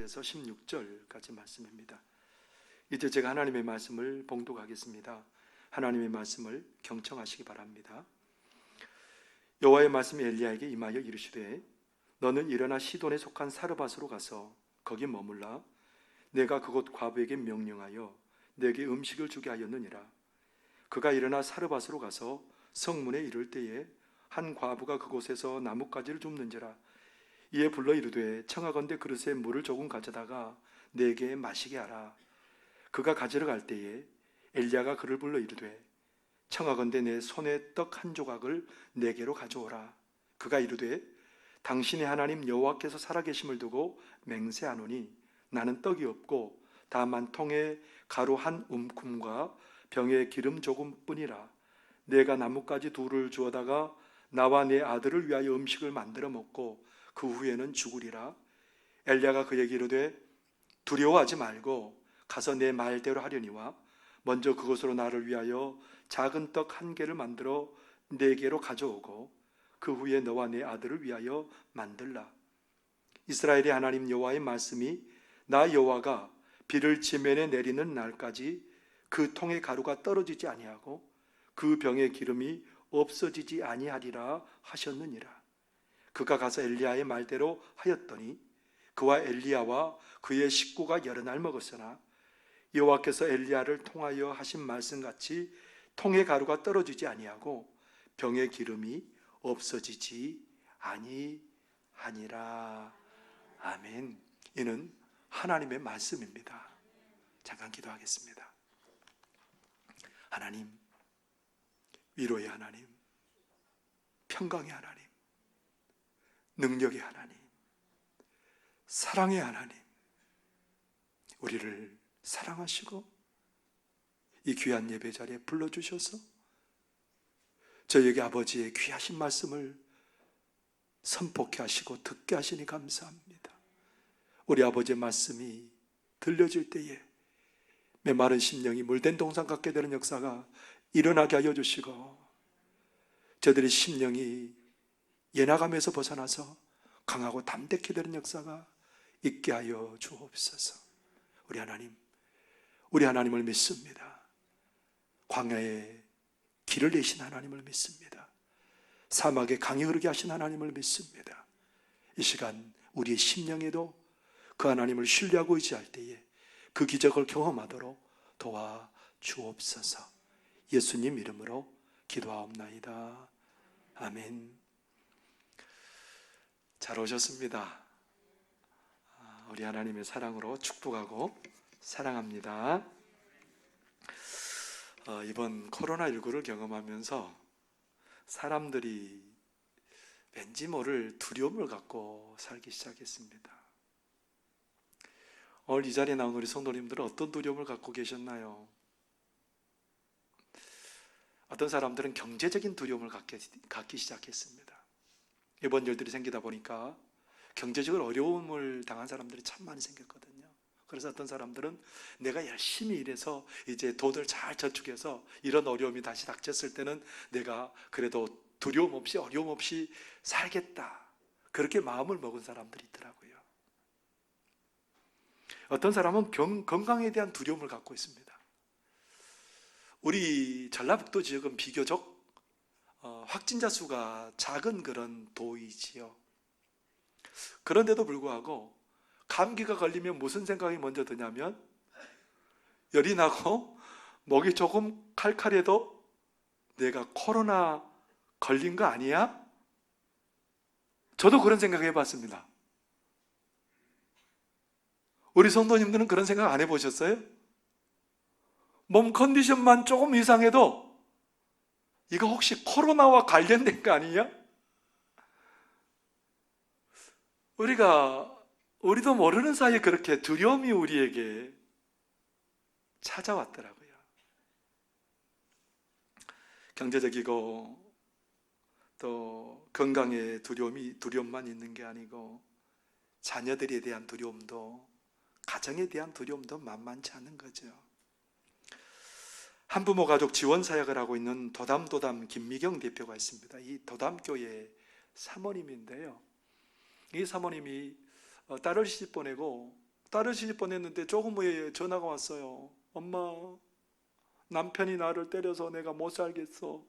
14절에서 16절까지 말씀입니다. 이제 제가 하나님의 말씀을 봉독하겠습니다. 하나님의 말씀을 경청하시기 바랍니다. 여호와의 말씀이 엘리야에게 임하여 이르시되 너는 일어나 시돈에 속한 사르밧으로 가서 거기 머물라. 내가 그곳 과부에게 명령하여 내게 음식을 주게 하였느니라. 그가 일어나 사르밧으로 가서 성문에 이를 때에 한 과부가 그곳에서 나뭇가지를 줍는지라. 이에 불러 이르되 청하건대 그릇에 물을 조금 가져다가 내게 마시게 하라. 그가 가지러 갈 때에 엘리야가 그를 불러 이르되 청하건대 내 손에 떡 한 조각을 내게로 가져오라. 그가 이르되 당신의 하나님 여호와께서 살아계심을 두고 맹세하노니 나는 떡이 없고 다만 통에 가루 한 움큼과 병에 기름 조금뿐이라. 내가 나뭇가지 둘을 주어다가 나와 내 아들을 위하여 음식을 만들어 먹고 그 후에는 죽으리라. 엘리야가 그에게 이르되 두려워하지 말고 가서 내 말대로 하려니와 먼저 그것으로 나를 위하여 작은 떡 한 개를 만들어 내게로 가져오고 그 후에 너와 내 아들을 위하여 만들라. 이스라엘의 하나님 여호와의 말씀이 나 여호와가 비를 지면에 내리는 날까지 그 통의 가루가 떨어지지 아니하고 그 병의 기름이 없어지지 아니하리라 하셨느니라. 그가 가서 엘리야의 말대로 하였더니 그와 엘리야와 그의 식구가 여러 날 먹었으나 여호와께서 엘리야를 통하여 하신 말씀같이 통의 가루가 떨어지지 아니하고 병의 기름이 없어지지 아니하니라. 아멘. 이는 하나님의 말씀입니다. 잠깐 기도하겠습니다. 하나님, 위로의 하나님, 평강의 하나님, 능력의 하나님, 사랑의 하나님, 우리를 사랑하시고 이 귀한 예배 자리에 불러주셔서 저에게 아버지의 귀하신 말씀을 선포케 하시고 듣게 하시니 감사합니다. 우리 아버지의 말씀이 들려질 때에 메마른 심령이 물된 동산 같게 되는 역사가 일어나게 하여 주시고 저들의 심령이 예나감에서 벗어나서 강하고 담대케 되는 역사가 있게 하여 주옵소서. 우리 하나님을 믿습니다. 광야에 길을 내신 하나님을 믿습니다. 사막에 강이 흐르게 하신 하나님을 믿습니다. 이 시간 우리의 심령에도 그 하나님을 신뢰하고 의지할 때에 그 기적을 경험하도록 도와주옵소서. 예수님 이름으로 기도하옵나이다. 아멘. 잘 오셨습니다. 우리 하나님의 사랑으로 축복하고 사랑합니다. 이번 코로나19를 경험하면서 사람들이 왠지 모를 두려움을 갖고 살기 시작했습니다. 오늘 이 자리에 나온 우리 성도님들은 어떤 두려움을 갖고 계셨나요? 어떤 사람들은 경제적인 두려움을 갖기 시작했습니다. 이번 일들이 생기다 보니까 경제적으로 어려움을 당한 사람들이 참 많이 생겼거든요. 그래서 어떤 사람들은 내가 열심히 일해서 이제 돈을 잘 저축해서 이런 어려움이 다시 닥쳤을 때는 내가 그래도 두려움 없이 어려움 없이 살겠다. 그렇게 마음을 먹은 사람들이 있더라고요. 어떤 사람은 건강에 대한 두려움을 갖고 있습니다. 우리 전라북도 지역은 비교적 확진자 수가 작은 그런 도이지요. 그런데도 불구하고 감기가 걸리면 무슨 생각이 먼저 드냐면 열이 나고 목이 조금 칼칼해도 내가 코로나 걸린 거 아니야? 저도 그런 생각 해봤습니다. 우리 성도님들은 그런 생각 안 해보셨어요? 몸 컨디션만 조금 이상해도 이거 혹시 코로나와 관련된 거 아니냐? 우리도 모르는 사이에 그렇게 두려움이 우리에게 찾아왔더라고요. 경제적이고 또 건강의 두려움만 있는 게 아니고 자녀들에 대한 두려움도, 가정에 대한 두려움도 만만치 않은 거죠. 한부모 가족 지원 사역을 하고 있는 도담 김미경 대표가 있습니다. 이 도담교회 사모님인데요. 이 사모님이 딸을 시집 보내고 딸을 시집 보냈는데 조금 후에 전화가 왔어요. 엄마, 남편이 나를 때려서 내가 못 살겠어.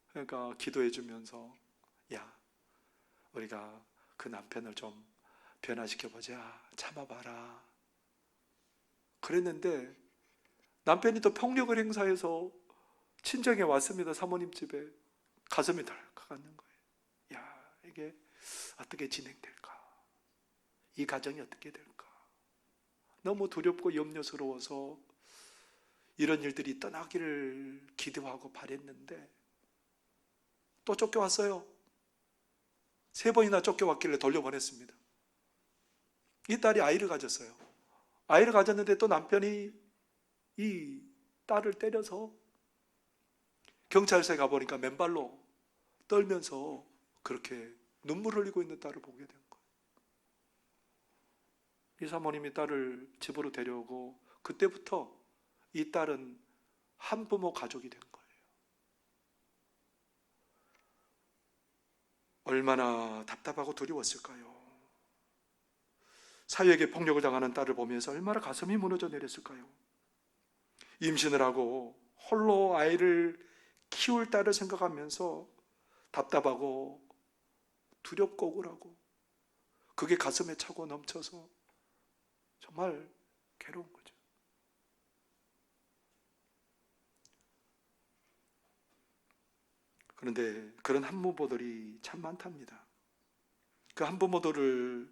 그러니까 기도해 주면서, 야, 우리가 그 남편을 좀 변화시켜보자. 참아봐라. 그랬는데 남편이 또 폭력을 행사해서 친정에 왔습니다. 사모님 집에. 가슴이 덜컥하는 거예요. 야, 이게 어떻게 진행될까? 이 가정이 어떻게 될까? 너무 두렵고 염려스러워서 이런 일들이 떠나기를 기도하고 바랬는데 또 쫓겨왔어요. 3번이나 쫓겨왔길래 돌려보냈습니다. 이 딸이 아이를 가졌어요. 아이를 가졌는데 또 남편이 이 딸을 때려서 경찰서에 가보니까 맨발로 떨면서 그렇게 눈물 흘리고 있는 딸을 보게 된 거예요. 이 사모님이 딸을 집으로 데려오고 그때부터 이 딸은 한부모 가족이 된 거예요. 얼마나 답답하고 두려웠을까요? 사위에게 폭력을 당하는 딸을 보면서 얼마나 가슴이 무너져 내렸을까요? 임신을 하고 홀로 아이를 키울 딸을 생각하면서 답답하고 두렵고 억울하고 그게 가슴에 차고 넘쳐서 정말 괴로운 거죠. 그런데 그런 한부모들이 참 많답니다. 그 한부모들을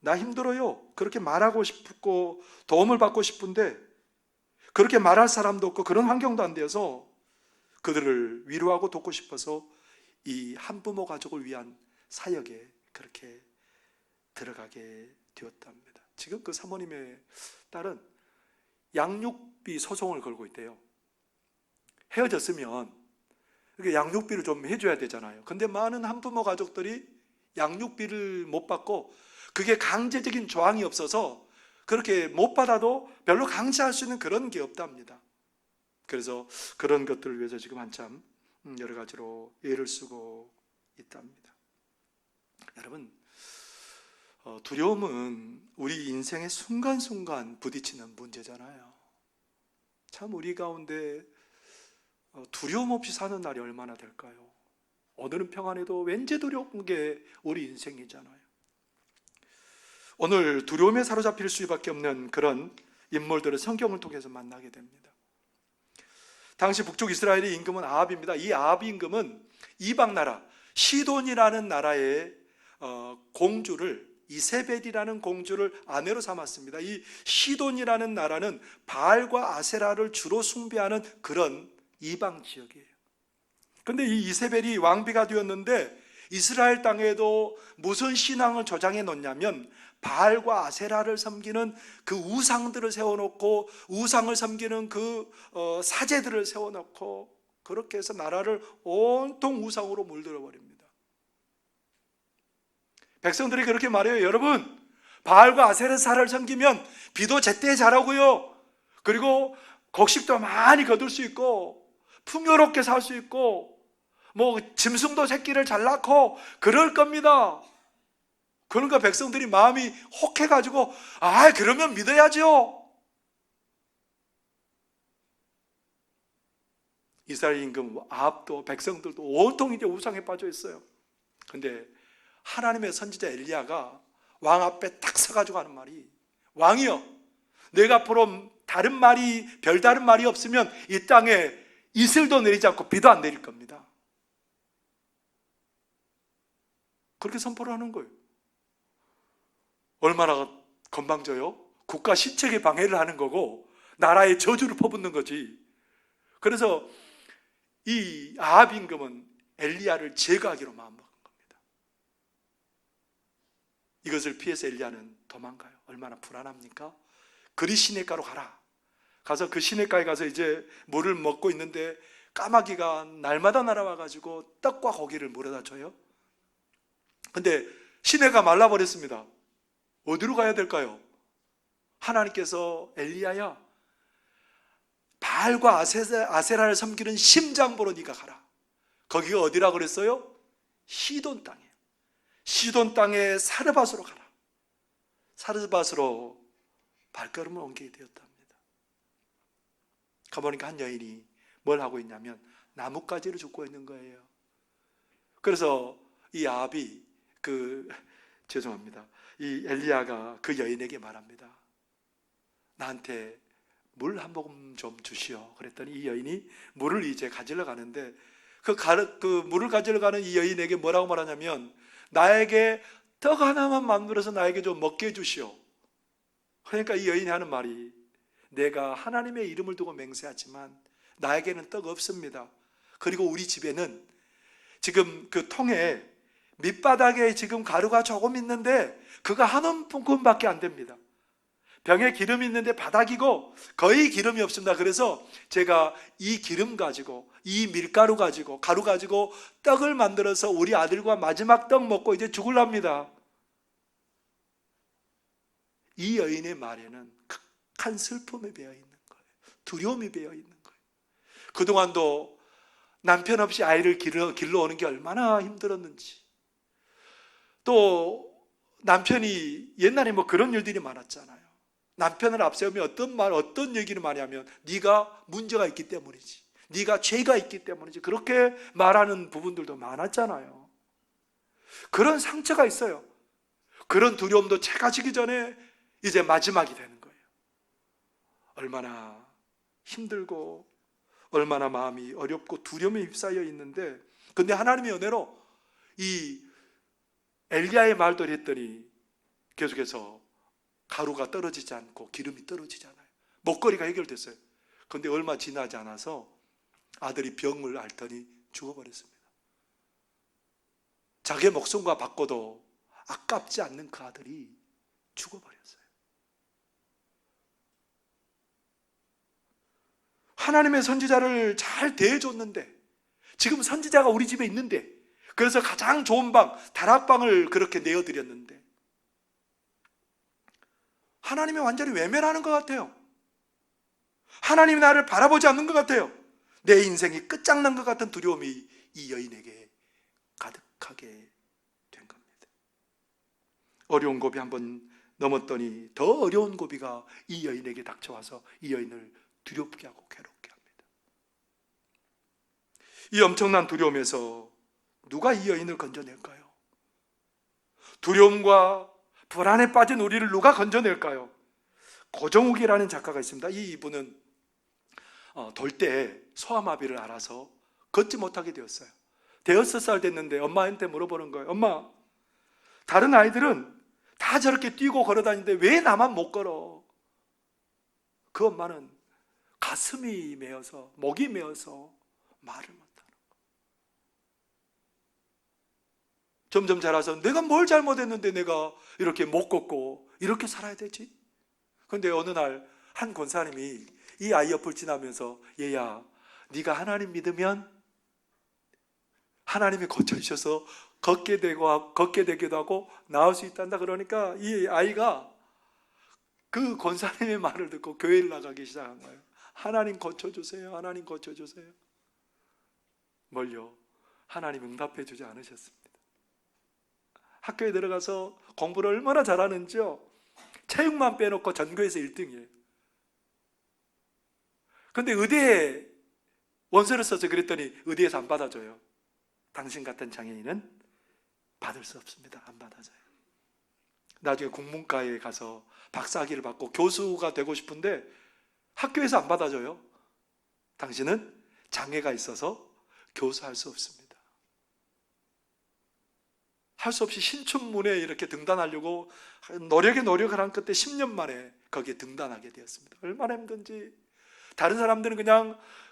나 힘들어요 그렇게 말하고 싶고 도움을 받고 싶은데 그렇게 말할 사람도 없고 그런 환경도 안 되어서 그들을 위로하고 돕고 싶어서 이 한부모 가족을 위한 사역에 그렇게 들어가게 되었답니다. 지금 그 사모님의 딸은 양육비 소송을 걸고 있대요. 헤어졌으면 양육비를 좀 해줘야 되잖아요. 근데 많은 한부모 가족들이 양육비를 못 받고 그게 강제적인 조항이 없어서 그렇게 못 받아도 별로 강제할 수 있는 그런 게 없답니다. 그래서 그런 것들을 위해서 지금 한참 여러 가지로 애를 쓰고 있답니다. 여러분, 두려움은 우리 인생의 순간순간 부딪히는 문제잖아요. 참 우리 가운데 두려움 없이 사는 날이 얼마나 될까요? 오늘은 평안해도 왠지 두려운 게 우리 인생이잖아요. 오늘 두려움에 사로잡힐 수밖에 없는 그런 인물들을 성경을 통해서 만나게 됩니다. 당시 북쪽 이스라엘의 임금은 아합입니다. 이 아합 임금은 이방 나라 시돈이라는 나라의 공주를 이세벨이라는 공주를 아내로 삼았습니다. 이 시돈이라는 나라는 바알과 아세라를 주로 숭배하는 그런 이방 지역이에요. 그런데 이 이세벨이 왕비가 되었는데 이스라엘 땅에도 무슨 신앙을 조장해 놓냐면 바알과 아세라를 섬기는 그 우상들을 세워놓고 우상을 섬기는 그 사제들을 세워놓고 그렇게 해서 나라를 온통 우상으로 물들어 버립니다. 백성들이 그렇게 말해요. 여러분, 바알과 아세라를 섬기면 비도 제때 자라고요. 그리고 곡식도 많이 거둘 수 있고 풍요롭게 살 수 있고 짐승도 새끼를 잘 낳고 그럴 겁니다. 그러니까 백성들이 마음이 혹해가지고 그러면 믿어야죠. 이스라엘 임금 아합도 백성들도 온통 이제 우상에 빠져 있어요. 근데 하나님의 선지자 엘리야가 왕 앞에 딱 서가지고 하는 말이, 왕이여, 내가 앞으로 별다른 말이 없으면 이 땅에 이슬도 내리지 않고 비도 안 내릴 겁니다. 그렇게 선포를 하는 거예요. 얼마나 건방져요? 국가 신책에 방해를 하는 거고 나라의 저주를 퍼붓는 거지. 그래서 이 아합 임금은 엘리야를 제거하기로 마음먹은 겁니다. 이것을 피해서 엘리야는 도망가요. 얼마나 불안합니까? 그리 시냇가로 가라. 가서 그 시냇가에 가서 이제 물을 먹고 있는데 까마귀가 날마다 날아와가지고 떡과 고기를 물어다 줘요. 근데 시내가 말라버렸습니다. 어디로 가야 될까요? 하나님께서 엘리야야, 바알과 아세라를 섬기는 심장보로 네가 가라. 거기가 어디라 그랬어요? 시돈 땅이에요. 시돈 땅에 사르밧으로 가라. 사르밧으로 발걸음을 옮기게 되었답니다. 가보니까 한 여인이 뭘 하고 있냐면 나뭇가지를 줍고 있는 거예요. 그래서 이 아합이 죄송합니다. 이 엘리야가 그 여인에게 말합니다. 나한테 물 한 모금 좀 주시오. 그랬더니 이 여인이 물을 이제 가지러 가는데 그 물을 가지러 가는 이 여인에게 뭐라고 말하냐면 나에게 떡 하나만 만들어서 나에게 좀 먹게 해주시오. 그러니까 이 여인이 하는 말이 내가 하나님의 이름을 두고 맹세하지만 나에게는 떡 없습니다. 그리고 우리 집에는 지금 그 통에 밑바닥에 지금 가루가 조금 있는데 그거 한 움큼밖에 안 됩니다. 병에 기름이 있는데 바닥이고 거의 기름이 없습니다. 그래서 제가 이 기름 가지고 이 밀가루 가지고 가루 가지고 떡을 만들어서 우리 아들과 마지막 떡 먹고 이제 죽을랍니다. 이 여인의 말에는 극한 슬픔이 배어 있는 거예요. 두려움이 배어 있는 거예요. 그동안도 남편 없이 아이를 길러오는 게 얼마나 힘들었는지, 또 남편이 옛날에 뭐 그런 일들이 많았잖아요. 남편을 앞세우며 어떤 얘기를 많이 하면 네가 문제가 있기 때문이지, 네가 죄가 있기 때문이지, 그렇게 말하는 부분들도 많았잖아요. 그런 상처가 있어요. 그런 두려움도 채가지기 전에 이제 마지막이 되는 거예요. 얼마나 힘들고 얼마나 마음이 어렵고 두려움에 휩싸여 있는데, 근데 하나님의 은혜로 이 엘리야의 말도 했더니 계속해서 가루가 떨어지지 않고 기름이 떨어지지 않아요. 먹거리가 해결됐어요. 그런데 얼마 지나지 않아서 아들이 병을 앓더니 죽어버렸습니다. 자기의 목숨과 바꿔도 아깝지 않는 그 아들이 죽어버렸어요. 하나님의 선지자를 잘 대해줬는데, 지금 선지자가 우리 집에 있는데, 그래서 가장 좋은 방, 다락방을 그렇게 내어드렸는데 하나님이 완전히 외면하는 것 같아요. 하나님이 나를 바라보지 않는 것 같아요. 내 인생이 끝장난 것 같은 두려움이 이 여인에게 가득하게 된 겁니다. 어려운 고비 한번 넘었더니 더 어려운 고비가 이 여인에게 닥쳐와서 이 여인을 두렵게 하고 괴롭게 합니다. 이 엄청난 두려움에서 누가 이 여인을 건져낼까요? 두려움과 불안에 빠진 우리를 누가 건져낼까요? 고정욱이라는 작가가 있습니다. 이분은 돌 때 소아마비를 앓아서 걷지 못하게 되었어요. 6살 됐는데 엄마한테 물어보는 거예요. 엄마, 다른 아이들은 다 저렇게 뛰고 걸어다니는데 왜 나만 못 걸어? 그 엄마는 가슴이 메어서, 목이 메어서 말을 못하는 거예요. 점점 자라서 내가 뭘 잘못했는데 내가 이렇게 못 걷고 이렇게 살아야 되지? 그런데 어느 날 한 권사님이 이 아이 옆을 지나면서 얘야, 네가 하나님 믿으면 하나님이 고쳐주셔서 걷게 되기도 하고 나을 수 있단다. 그러니까 이 아이가 그 권사님의 말을 듣고 교회를 나가기 시작한 거예요. 하나님 고쳐주세요. 하나님 고쳐주세요. 뭘요? 하나님 응답해 주지 않으셨습니다. 학교에 들어가서 공부를 얼마나 잘하는지요. 체육만 빼놓고 전교에서 1등이에요. 그런데 의대에 원서를 써서 그랬더니 의대에서 안 받아줘요. 당신 같은 장애인은 받을 수 없습니다. 안 받아줘요. 나중에 국문과에 가서 박사학위를 받고 교수가 되고 싶은데 학교에서 안 받아줘요. 당신은 장애가 있어서 교수할 수 없습니다. 할 수 없이 신춘문예 이렇게 등단하려고 노력을 한 끝에 10년 만에 거기에 등단하게 되었습니다. 얼마나 힘든지. 다른 사람들은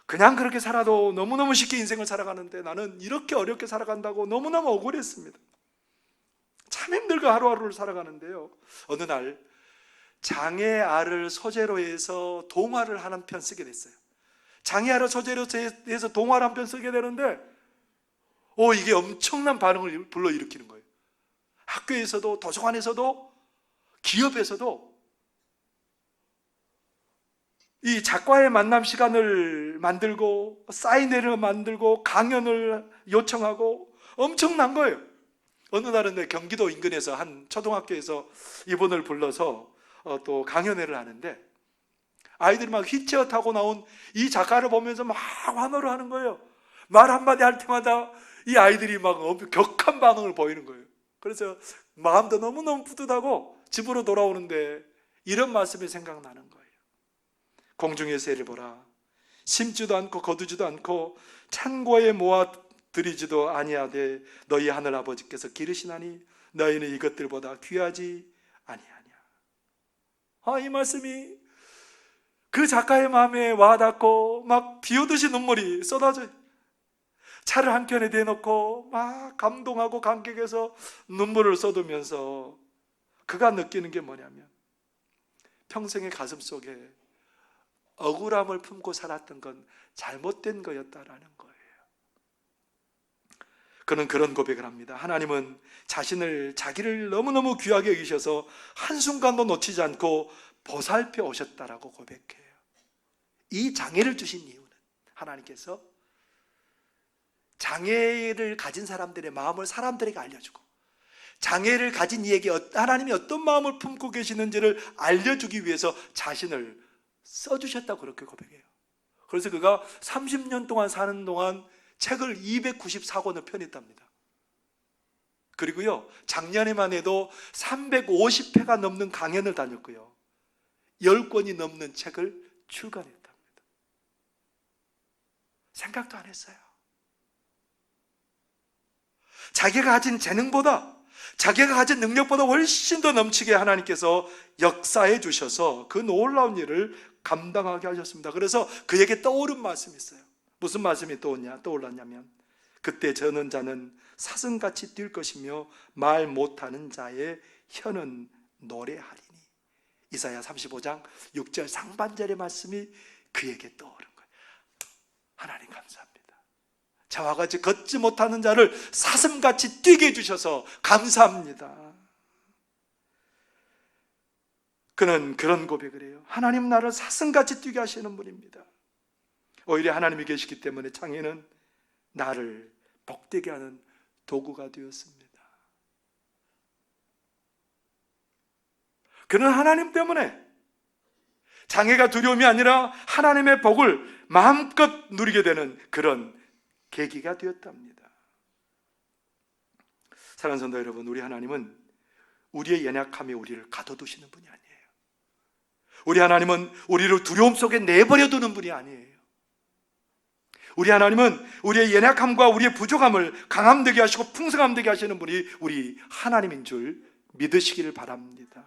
그냥 그렇게 살아도 너무너무 쉽게 인생을 살아가는데 나는 이렇게 어렵게 살아간다고 너무너무 억울했습니다. 참 힘들고 하루하루를 살아가는데요, 어느 날 장애아를 소재로 해서 동화를 한 편 쓰게 됐어요. 장애아를 소재로 해서 동화를 한 편 쓰게 되는데 이게 엄청난 반응을 불러일으키는 거예요. 학교에서도, 도서관에서도, 기업에서도 이 작가의 만남 시간을 만들고 사인회를 만들고 강연을 요청하고 엄청난 거예요. 어느 날은 내 경기도 인근에서 한 초등학교에서 이분을 불러서 또 강연회를 하는데, 아이들이 막 휠체어 타고 나온 이 작가를 보면서 막 환호를 하는 거예요. 말 한마디 할 때마다 이 아이들이 막 격한 반응을 보이는 거예요. 그래서 마음도 너무너무 뿌듯하고 집으로 돌아오는데 이런 말씀이 생각나는 거예요. 공중의 새를 보라. 심지도 않고 거두지도 않고 창고에 모아 들이지도 아니하되 너희 하늘 아버지께서 기르시나니 너희는 이것들보다 귀하지 아니하냐. 이 말씀이 그 작가의 마음에 와닿고 막 비오듯이 눈물이 쏟아져요. 차를 한켠에 대놓고 막 감동하고 감격해서 눈물을 쏟으면서 그가 느끼는 게 뭐냐면, 평생의 가슴 속에 억울함을 품고 살았던 건 잘못된 거였다라는 거예요. 그는 그런 고백을 합니다. 하나님은 자기를 너무너무 귀하게 여기셔서 한순간도 놓치지 않고 보살펴 오셨다라고 고백해요. 이 장애를 주신 이유는 하나님께서 장애를 가진 사람들의 마음을 사람들에게 알려주고, 장애를 가진 이에게 하나님이 어떤 마음을 품고 계시는지를 알려주기 위해서 자신을 써주셨다고 그렇게 고백해요. 그래서 그가 30년 동안 사는 동안 책을 294권을 편했답니다. 그리고요, 작년에만 해도 350회가 넘는 강연을 다녔고요, 10권이 넘는 책을 출간했답니다. 생각도 안 했어요. 자기가 가진 재능보다, 자기가 가진 능력보다 훨씬 더 넘치게 하나님께서 역사해 주셔서 그 놀라운 일을 감당하게 하셨습니다. 그래서 그에게 떠오른 말씀이 있어요. 무슨 말씀이 떠올랐냐면, 그때 저는 자는 사슴같이 뛸 것이며 말 못하는 자의 혀는 노래하리니. 이사야 35장 6절 상반절의 말씀이 그에게 떠오른 거예요. 하나님 감사합니다. 저와 같이 걷지 못하는 자를 사슴같이 뛰게 해주셔서 감사합니다. 그는 그런 고백을 해요. 하나님 나를 사슴같이 뛰게 하시는 분입니다. 오히려 하나님이 계시기 때문에 장애는 나를 복되게 하는 도구가 되었습니다. 그는 하나님 때문에 장애가 두려움이 아니라 하나님의 복을 마음껏 누리게 되는 그런 계기가 되었답니다. 사랑하는 성도 여러분, 우리 하나님은 우리의 연약함에 우리를 가둬두시는 분이 아니에요. 우리 하나님은 우리를 두려움 속에 내버려 두는 분이 아니에요. 우리 하나님은 우리의 연약함과 우리의 부족함을 강함되게 하시고 풍성함되게 하시는 분이 우리 하나님인 줄 믿으시기를 바랍니다.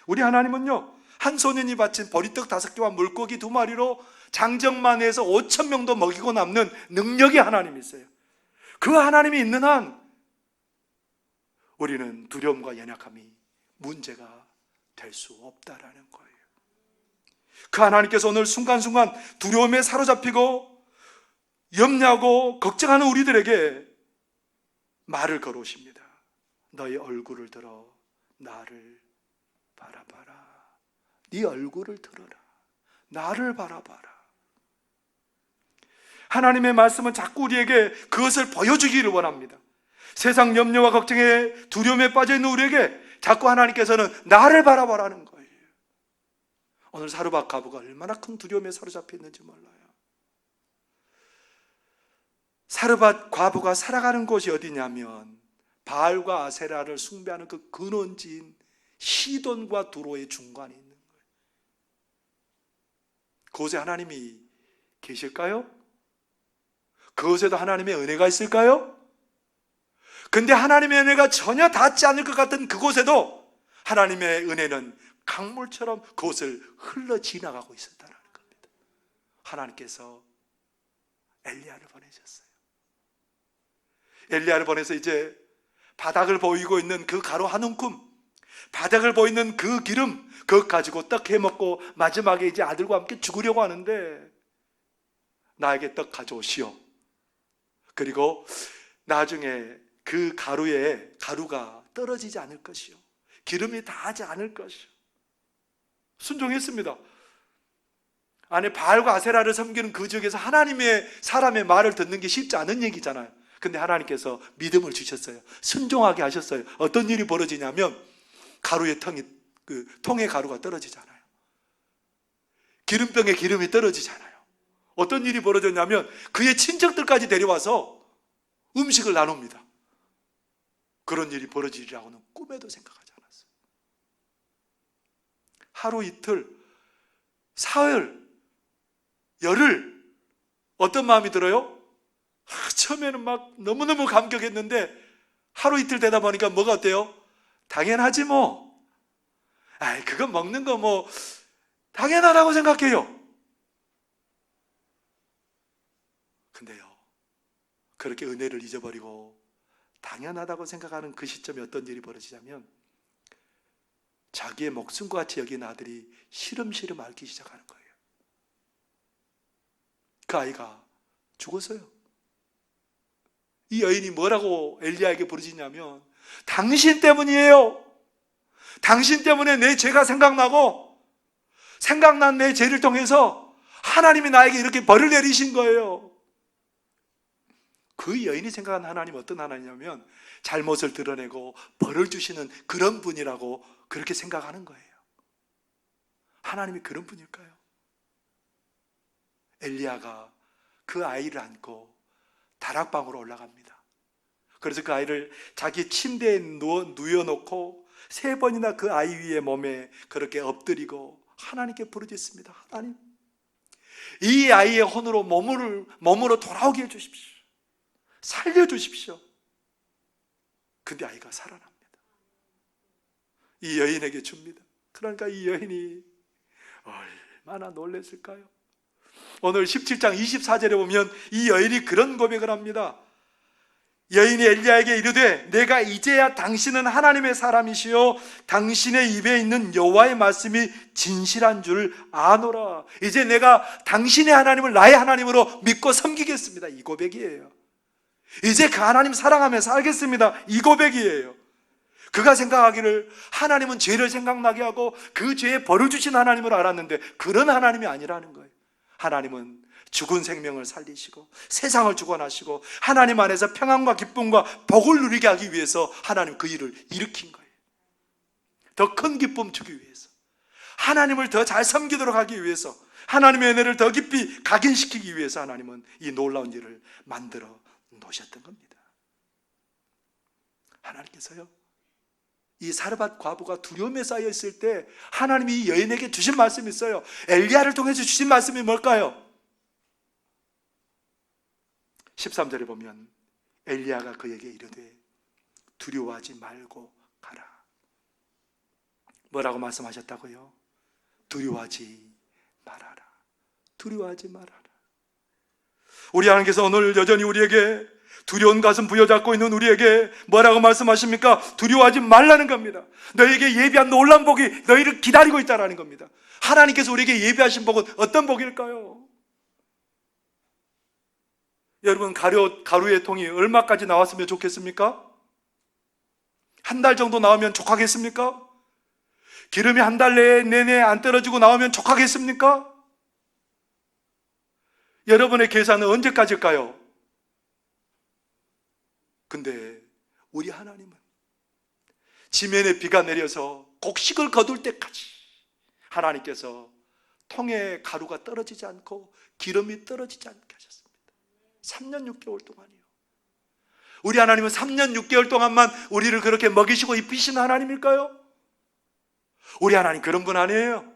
우리 하나님은요, 한 소년이 바친 보리떡 5개와 물고기 2마리로 장정만 해서 5,000명도 먹이고 남는 능력의 하나님이세요. 그 하나님이 있는 한 우리는 두려움과 연약함이 문제가 될 수 없다라는 거예요. 그 하나님께서 오늘 순간순간 두려움에 사로잡히고 염려하고 걱정하는 우리들에게 말을 걸어오십니다. 너의 얼굴을 들어 나를 바라봐라. 네 얼굴을 들어라. 나를 바라봐라. 하나님의 말씀은 자꾸 우리에게 그것을 보여주기를 원합니다. 세상 염려와 걱정에 두려움에 빠져있는 우리에게 자꾸 하나님께서는 나를 바라보라는 거예요. 오늘 사르밧 과부가 얼마나 큰 두려움에 사로잡혀 있는지 몰라요. 사르밧 과부가 살아가는 곳이 어디냐면 바알과 아세라를 숭배하는 그 근원지인 시돈과 두로의 중간에 있는 거예요. 그곳에 하나님이 계실까요? 그곳에도 하나님의 은혜가 있을까요? 근데 하나님의 은혜가 전혀 닿지 않을 것 같은 그곳에도 하나님의 은혜는 강물처럼 그곳을 흘러 지나가고 있었다는 겁니다. 하나님께서 엘리야를 보내셨어요. 엘리야를 보내서 이제 바닥을 보이고 있는 그 가루 한 움큼, 바닥을 보이는 그 기름, 그것 가지고 떡 해먹고 마지막에 이제 아들과 함께 죽으려고 하는데, 나에게 떡 가져오시오. 그리고 나중에 그 가루가 떨어지지 않을 것이요, 기름이 닿지 않을 것이요. 순종했습니다. 안에 바알과 아세라를 섬기는 그 지역에서 하나님의 사람의 말을 듣는 게 쉽지 않은 얘기잖아요. 근데 하나님께서 믿음을 주셨어요. 순종하게 하셨어요. 어떤 일이 벌어지냐면 가루의 통에 가루가 떨어지잖아요. 기름병에 기름이 떨어지잖아요. 어떤 일이 벌어졌냐면 그의 친척들까지 데려와서 음식을 나눕니다. 그런 일이 벌어지리라고는 꿈에도 생각하지 않았어요. 하루 이틀, 사흘, 열흘 어떤 마음이 들어요? 처음에는 막 너무너무 감격했는데 하루 이틀 되다 보니까 뭐가 어때요? 당연하지 뭐. 그거 먹는 거 뭐 당연하다고 생각해요. 근데요, 그렇게 은혜를 잊어버리고 당연하다고 생각하는 그 시점에 어떤 일이 벌어지냐면 자기의 목숨과 같이 여긴 아들이 시름시름 앓기 시작하는 거예요. 그 아이가 죽었어요. 이 여인이 뭐라고 엘리야에게 부르짖냐면 당신 때문이에요. 당신 때문에 내 죄가 생각난 내 죄를 통해서 하나님이 나에게 이렇게 벌을 내리신 거예요. 그 여인이 생각한 하나님 어떤 하나님이냐면 잘못을 드러내고 벌을 주시는 그런 분이라고 그렇게 생각하는 거예요. 하나님이 그런 분일까요? 엘리야가 그 아이를 안고 다락방으로 올라갑니다. 그래서 그 아이를 자기 침대에 누워놓고 3번이나 그 아이 위에 몸에 그렇게 엎드리고 하나님께 부르짖습니다. 하나님, 이 아이의 혼으로 몸으로 돌아오게 해주십시오. 살려주십시오. 근데 아이가 살아납니다. 이 여인에게 줍니다. 그러니까 이 여인이 얼마나 놀랐을까요? 오늘 17장 24절에 보면 이 여인이 그런 고백을 합니다. 여인이 엘리야에게 이르되 내가 이제야 당신은 하나님의 사람이시요 당신의 입에 있는 여호와의 말씀이 진실한 줄 아노라. 이제 내가 당신의 하나님을 나의 하나님으로 믿고 섬기겠습니다. 이 고백이에요. 이제 그 하나님 사랑하며 살겠습니다. 이 고백이에요. 그가 생각하기를 하나님은 죄를 생각나게 하고 그 죄에 벌을 주신 하나님을 알았는데 그런 하나님이 아니라는 거예요. 하나님은 죽은 생명을 살리시고 세상을 주관하시고 하나님 안에서 평안과 기쁨과 복을 누리게 하기 위해서 하나님 그 일을 일으킨 거예요. 더 큰 기쁨 주기 위해서, 하나님을 더 잘 섬기도록 하기 위해서, 하나님의 은혜를 더 깊이 각인시키기 위해서 하나님은 이 놀라운 일을 만들어 놓으셨던 겁니다. 하나님께서요, 이 사르밧 과부가 두려움에 쌓여 있을 때 하나님이 이 여인에게 주신 말씀이 있어요. 엘리야를 통해서 주신 말씀이 뭘까요? 13절에 보면 엘리야가 그에게 이르되 두려워하지 말고 가라. 뭐라고 말씀하셨다고요? 두려워하지 말아라. 두려워하지 말아라. 우리 하나님께서 오늘 여전히 우리에게 두려운 가슴 부여잡고 있는 우리에게 뭐라고 말씀하십니까? 두려워하지 말라는 겁니다. 너희에게 예비한 놀라운 복이 너희를 기다리고 있다라는 겁니다. 하나님께서 우리에게 예비하신 복은 어떤 복일까요? 여러분, 가루의 통이 얼마까지 나왔으면 좋겠습니까? 한 달 정도 나오면 족하겠습니까? 기름이 한 달 내내 안 떨어지고 나오면 족하겠습니까? 여러분의 계산은 언제까지일까요? 근데 우리 하나님은 지면에 비가 내려서 곡식을 거둘 때까지 하나님께서 통에 가루가 떨어지지 않고 기름이 떨어지지 않게 하셨습니다. 3년 6개월 동안이요. 우리 하나님은 3년 6개월 동안만 우리를 그렇게 먹이시고 입히시는 하나님일까요? 우리 하나님 그런 분 아니에요.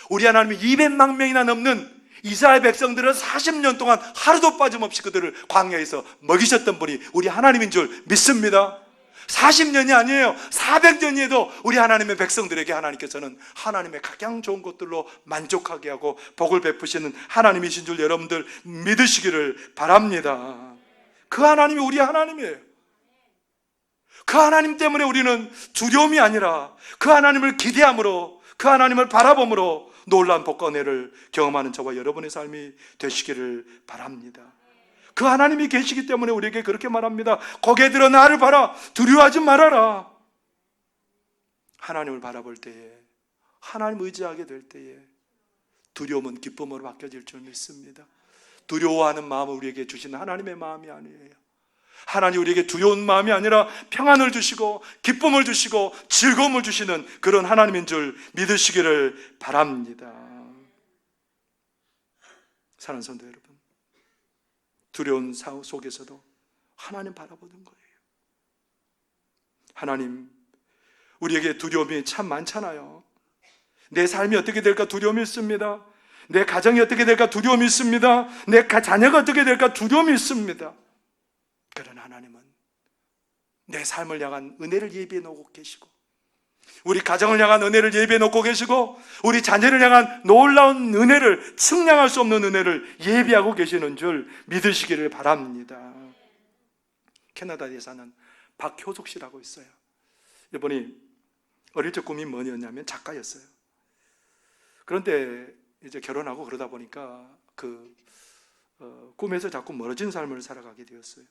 우리 하나님이 200만 명이나 넘는 이스라엘 백성들은 40년 동안 하루도 빠짐없이 그들을 광야에서 먹이셨던 분이 우리 하나님인 줄 믿습니다. 40년이 아니에요. 400년이에도 우리 하나님의 백성들에게 하나님께서는 하나님의 가장 좋은 것들로 만족하게 하고 복을 베푸시는 하나님이신 줄 여러분들 믿으시기를 바랍니다. 그 하나님이 우리 하나님이에요. 그 하나님 때문에 우리는 두려움이 아니라 그 하나님을 기대함으로, 그 하나님을 바라봄으로 놀라운 복과 은혜를 경험하는 저와 여러분의 삶이 되시기를 바랍니다. 그 하나님이 계시기 때문에 우리에게 그렇게 말합니다. 고개 들어 나를 봐라. 두려워하지 말아라. 하나님을 바라볼 때에, 하나님 의지하게 될 때에 두려움은 기쁨으로 바뀌어질 줄 믿습니다. 두려워하는 마음을 우리에게 주시는 하나님의 마음이 아니에요. 하나님 우리에게 두려운 마음이 아니라 평안을 주시고 기쁨을 주시고 즐거움을 주시는 그런 하나님인 줄 믿으시기를 바랍니다. 사랑하는 성도 여러분, 두려운 상황 속에서도 하나님 바라보는 거예요. 하나님, 우리에게 두려움이 참 많잖아요. 내 삶이 어떻게 될까 두려움이 있습니다. 내 가정이 어떻게 될까 두려움이 있습니다. 내 자녀가 어떻게 될까 두려움이 있습니다. 그러나 하나님은 내 삶을 향한 은혜를 예비해 놓고 계시고, 우리 가정을 향한 은혜를 예비해 놓고 계시고, 우리 자녀를 향한 놀라운 은혜를, 측량할 수 없는 은혜를 예비하고 계시는 줄 믿으시기를 바랍니다. 캐나다에 사는 박효숙 씨라고 있어요. 이분이 어릴 적 꿈이 뭐였냐면 작가였어요. 그런데 이제 결혼하고 그러다 보니까 꿈에서 자꾸 멀어진 삶을 살아가게 되었어요.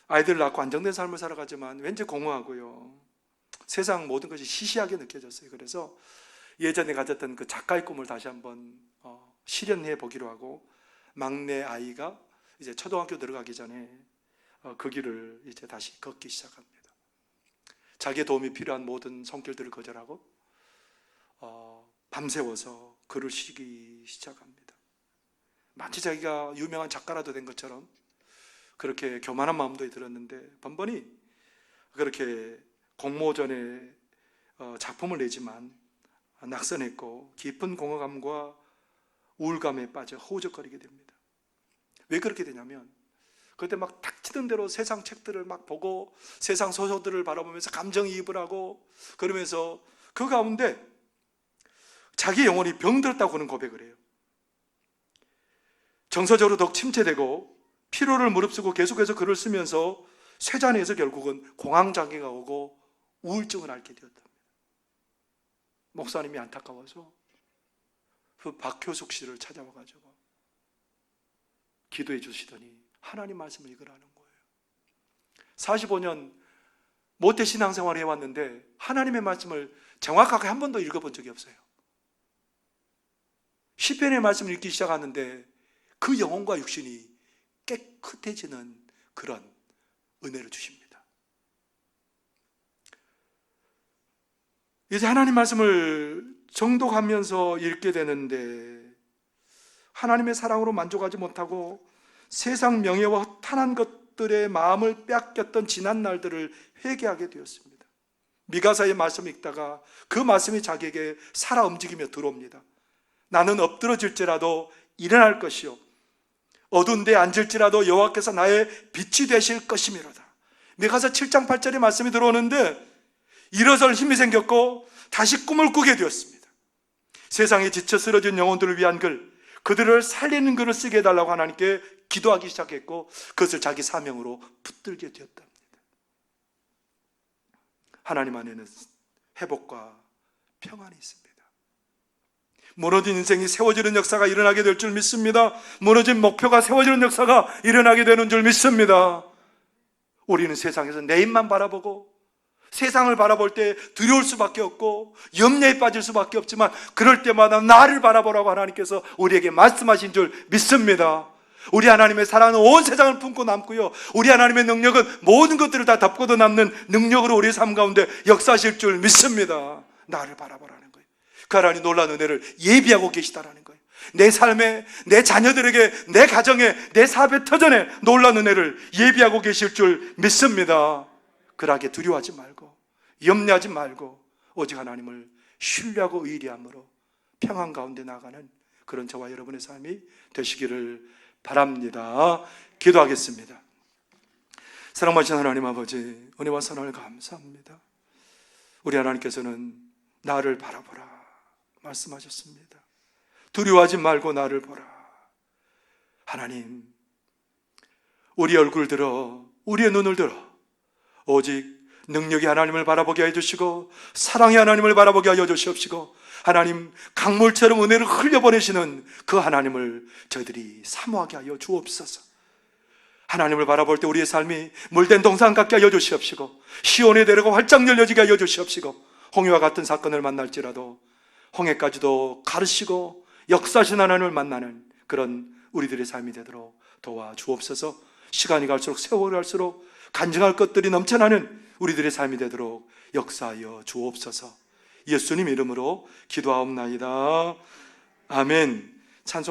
아이들을 낳고 안정된 삶을 살아가지만 왠지 공허하고요, 세상 모든 것이 시시하게 느껴졌어요. 그래서 예전에 가졌던 그 작가의 꿈을 다시 한번 실현해 보기로 하고, 막내 아이가 이제 초등학교 들어가기 전에 그 길을 이제 다시 걷기 시작합니다. 자기의 도움이 필요한 모든 손길들을 거절하고 밤새워서 글을 쓰기 시작합니다. 마치 자기가 유명한 작가라도 된 것처럼 그렇게 교만한 마음도 들었는데, 번번이 그렇게 공모전에 작품을 내지만 낙선했고 깊은 공허감과 우울감에 빠져 허우적거리게 됩니다. 왜 그렇게 되냐면, 그때 막 닥치는 대로 세상 책들을 막 보고 세상 소설들을 바라보면서 감정이입을 하고, 그러면서 그 가운데 자기 영혼이 병들었다고 그는 고백을 해요. 정서적으로 더욱 침체되고 피로를 무릅쓰고 계속해서 글을 쓰면서 쇠잔해에서 결국은 공황장애가 오고 우울증을 앓게 되었답니다. 목사님이 안타까워서 그 박효숙 씨를 찾아와가지고 기도해 주시더니 하나님 말씀을 읽으라는 거예요. 45년 모태 신앙생활을 해왔는데 하나님의 말씀을 정확하게 한 번도 읽어본 적이 없어요. 시편의 말씀을 읽기 시작하는데 그 영혼과 육신이 깨끗해지는 그런 은혜를 주십니다. 이제 하나님 말씀을 정독하면서 읽게 되는데, 하나님의 사랑으로 만족하지 못하고 세상 명예와 허탄한 것들의 마음을 빼앗겼던 지난 날들을 회개하게 되었습니다. 미가사의 말씀을 읽다가 그 말씀이 자기에게 살아 움직이며 들어옵니다. 나는 엎드러질지라도 일어날 것이요, 어두운 데 앉을지라도 여호와께서 나의 빛이 되실 것이미로다. 미가사 7장 8절의 말씀이 들어오는데 일어설 힘이 생겼고 다시 꿈을 꾸게 되었습니다. 세상에 지쳐 쓰러진 영혼들을 위한 글, 그들을 살리는 글을 쓰게 해달라고 하나님께 기도하기 시작했고, 그것을 자기 사명으로 붙들게 되었답니다. 하나님 안에는 회복과 평안이 있습니다. 무너진 인생이 세워지는 역사가 일어나게 될 줄 믿습니다. 무너진 목표가 세워지는 역사가 일어나게 되는 줄 믿습니다. 우리는 세상에서 내 입만 바라보고 세상을 바라볼 때 두려울 수밖에 없고 염려에 빠질 수밖에 없지만, 그럴 때마다 나를 바라보라고 하나님께서 우리에게 말씀하신 줄 믿습니다. 우리 하나님의 사랑은 온 세상을 품고 남고요, 우리 하나님의 능력은 모든 것들을 다 덮고도 남는 능력으로 우리의 삶 가운데 역사하실 줄 믿습니다. 나를 바라보라는 거예요. 그 하나님 놀라운 은혜를 예비하고 계시다라는 거예요. 내 삶에, 내 자녀들에게, 내 가정에, 내 사업의 터전에 놀라운 은혜를 예비하고 계실 줄 믿습니다. 그러하게 두려워하지 말고 염려하지 말고 오직 하나님을 신뢰하고 의리함으로 평안 가운데 나가는 그런 저와 여러분의 삶이 되시기를 바랍니다. 기도하겠습니다. 사랑하신 하나님 아버지, 은혜와 선을 감사합니다. 우리 하나님께서는 나를 바라보라 말씀하셨습니다. 두려워하지 말고 나를 보라. 하나님, 우리 얼굴 들어, 우리의 눈을 들어 오직 능력이 하나님을 바라보게 해주시고 사랑이 하나님을 바라보게 하여 주시옵시고, 하나님 강물처럼 은혜를 흘려보내시는 그 하나님을 저희들이 사모하게 하여 주옵소서. 하나님을 바라볼 때 우리의 삶이 물된 동산 같게 하여 주시옵시고, 시온의 대로가 활짝 열려지게 하여 주시옵시고, 홍해와 같은 사건을 만날지라도 홍해까지도 가르시고 역사하신 하나님을 만나는 그런 우리들의 삶이 되도록 도와주옵소서. 시간이 갈수록, 세월이 갈수록 간증할 것들이 넘쳐나는 우리들의 삶이 되도록 역사하여 주옵소서. 예수님 이름으로 기도하옵나이다. 아멘. 찬송